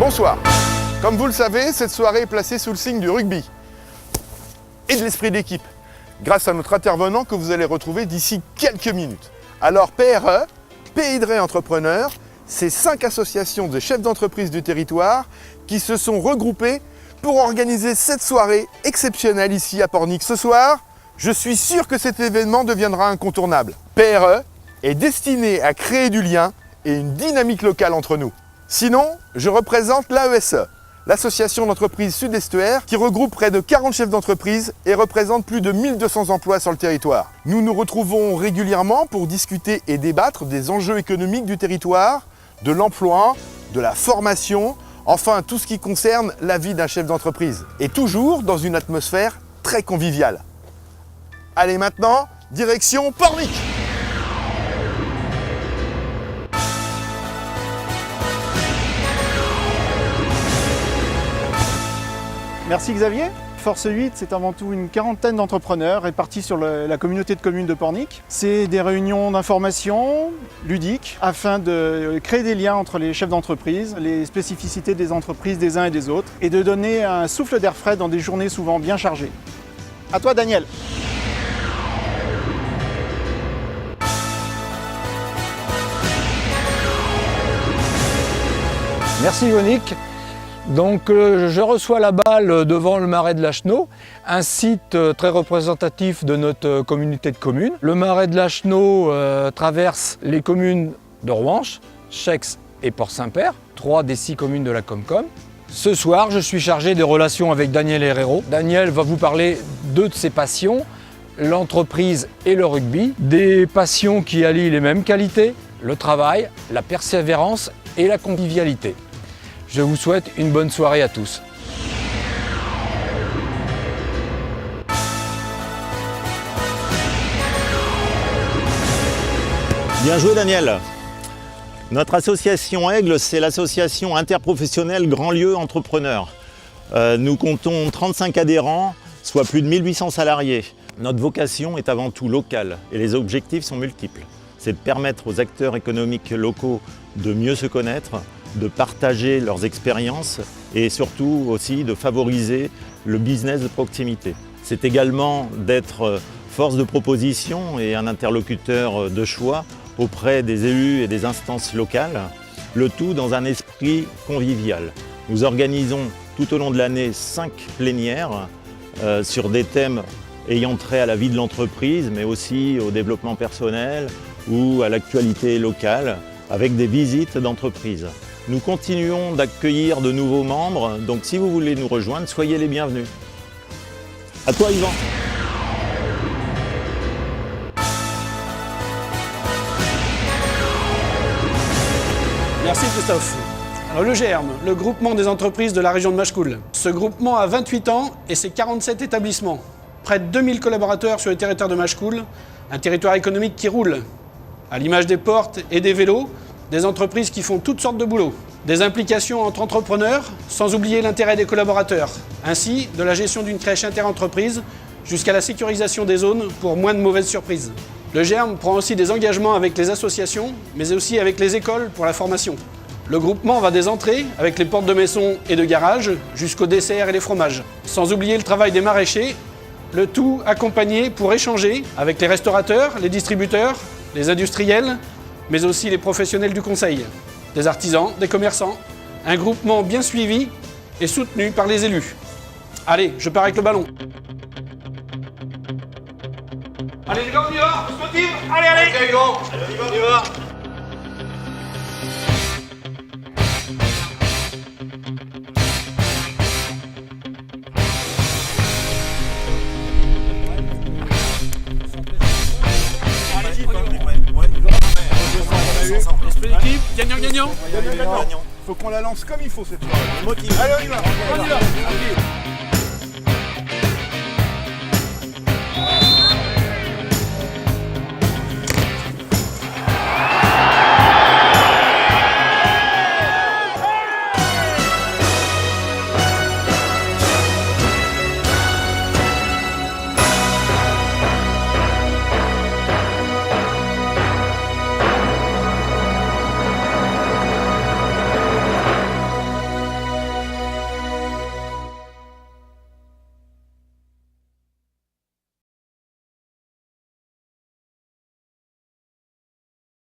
Bonsoir. Comme vous le savez, cette soirée est placée sous le signe du rugby et de l'esprit d'équipe, grâce à notre intervenant que vous allez retrouver d'ici quelques minutes. Alors PRE, Pays de Ré Entrepreneurs, c'est 5 associations de chefs d'entreprise du territoire qui se sont regroupées pour organiser cette soirée exceptionnelle ici à Pornic. Ce soir, je suis sûr que cet événement deviendra incontournable. PRE est destiné à créer du lien et une dynamique locale entre nous. Sinon, je représente l'AESE, l'association d'entreprises Sud-Estuaire, qui regroupe près de 40 chefs d'entreprise et représente plus de 1200 emplois sur le territoire. Nous nous retrouvons régulièrement pour discuter et débattre des enjeux économiques du territoire, de l'emploi, de la formation, enfin tout ce qui concerne la vie d'un chef d'entreprise. Et toujours dans une atmosphère très conviviale. Allez maintenant, direction Pornic! Merci Xavier. Force 8, c'est avant tout une quarantaine d'entrepreneurs répartis sur la communauté de communes de Pornic. C'est des réunions d'information ludiques afin de créer des liens entre les chefs d'entreprise, les spécificités des entreprises des uns et des autres et de donner un souffle d'air frais dans des journées souvent bien chargées. À toi Daniel. Merci Yonick. Donc je reçois la balle devant le marais de Lachenot, un site très représentatif de notre communauté de communes. Le marais de Lachenot traverse les communes de Rouanche, Chex et Port-Saint-Père, 3 des 6 communes de la Comcom. Ce soir, je suis chargé des relations avec Daniel Herrero. Daniel va vous parler de ses passions, l'entreprise et le rugby, des passions qui allient les mêmes qualités, le travail, la persévérance et la convivialité. Je vous souhaite une bonne soirée à tous. Bien joué Daniel. Notre association Aigle, c'est l'association interprofessionnelle Grand Lieu Entrepreneurs. Nous comptons 35 adhérents, soit plus de 1800 salariés. Notre vocation est avant tout locale et les objectifs sont multiples. C'est de permettre aux acteurs économiques locaux de mieux se connaître, de partager leurs expériences et surtout aussi de favoriser le business de proximité. C'est également d'être force de proposition et un interlocuteur de choix auprès des élus et des instances locales, le tout dans un esprit convivial. Nous organisons tout au long de l'année 5 plénières sur des thèmes ayant trait à la vie de l'entreprise, mais aussi au développement personnel ou à l'actualité locale, avec des visites d'entreprise. Nous continuons d'accueillir de nouveaux membres, donc si vous voulez nous rejoindre, soyez les bienvenus. À toi Yvan. Merci Christophe. Alors le GERM, le groupement des entreprises de la région de Machecoul. Ce groupement a 28 ans et c'est 47 établissements. Près de 2000 collaborateurs sur le territoire de Machecoul, un territoire économique qui roule. À l'image des portes et des vélos, des entreprises qui font toutes sortes de boulots. Des implications entre entrepreneurs, sans oublier l'intérêt des collaborateurs. Ainsi, de la gestion d'une crèche interentreprise jusqu'à la sécurisation des zones pour moins de mauvaises surprises. Le GERM prend aussi des engagements avec les associations, mais aussi avec les écoles pour la formation. Le groupement va des entrées, avec les portes de maison et de garage, jusqu'aux desserts et les fromages. Sans oublier le travail des maraîchers, le tout accompagné pour échanger avec les restaurateurs, les distributeurs, les industriels, mais aussi les professionnels du conseil, des artisans, des commerçants, un groupement bien suivi et soutenu par les élus. Allez, je pars avec le ballon. Allez les gars, on y va, on se motive. Allez, allez. Ok, go. Allez, on y va. Esprit d'équipe, gagnant-gagnant. Faut qu'on la lance comme il faut cette fois. Motive. Allez, on y va. On y va.